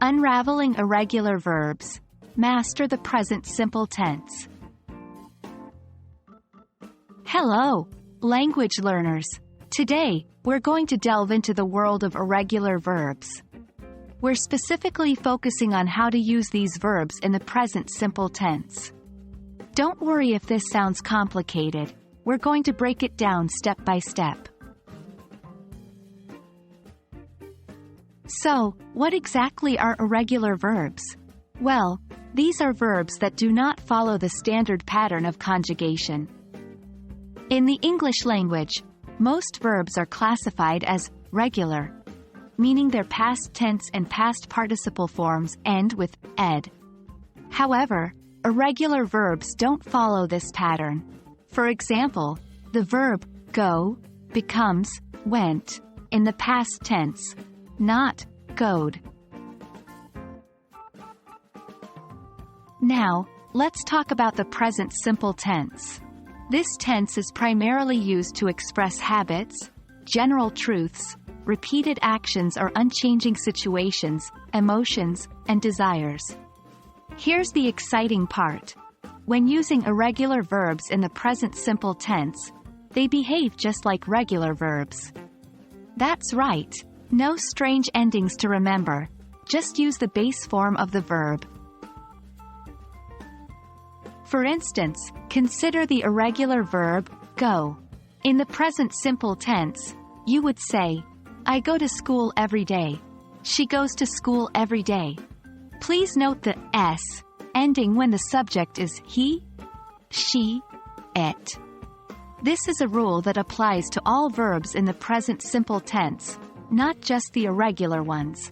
Unraveling Irregular Verbs. Master the present simple tense. Hello, language learners. Today, we're going to delve into the world of irregular verbs. We're specifically focusing on how to use these verbs in the present simple tense. Don't worry if this sounds complicated. We're going to break it down step by step. So, what exactly are irregular verbs? Well, these are verbs that do not follow the standard pattern of conjugation. In the English language, most verbs are classified as regular, meaning their past tense and past participle forms end with ed. However, irregular verbs don't follow this pattern. For example, the verb go becomes went in the past tense, not goed. Now, let's talk about the present simple tense. This tense is primarily used to express habits, general truths, repeated actions or unchanging situations, emotions, and desires. Here's the exciting part. When using irregular verbs in the present simple tense, they behave just like regular verbs. That's right. No strange endings to remember. Just use the base form of the verb. For instance, consider the irregular verb go. In the present simple tense, you would say, I go to school every day. She goes to school every day. Please note the s ending when the subject is he, she, it. This is a rule that applies to all verbs in the present simple tense, not just the irregular ones.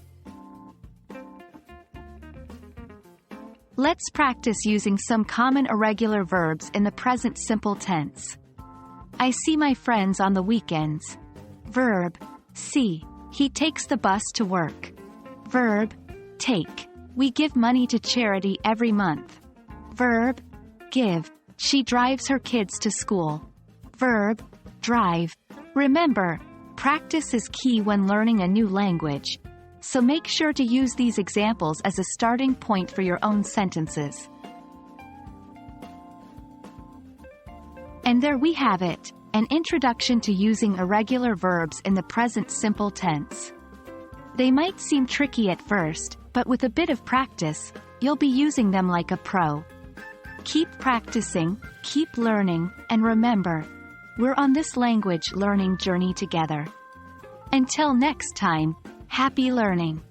Let's practice using some common irregular verbs in the present simple tense. I see my friends on the weekends. Verb, see. He takes the bus to work. Verb, take. We give money to charity every month. Verb, give. She drives her kids to school. Verb, drive. Remember, practice is key when learning a new language. So make sure to use these examples as a starting point for your own sentences. And there we have it, an introduction to using irregular verbs in the present simple tense. They might seem tricky at first, but with a bit of practice, you'll be using them like a pro. Keep practicing, keep learning, and remember, we're on this language learning journey together. Until next time, happy learning!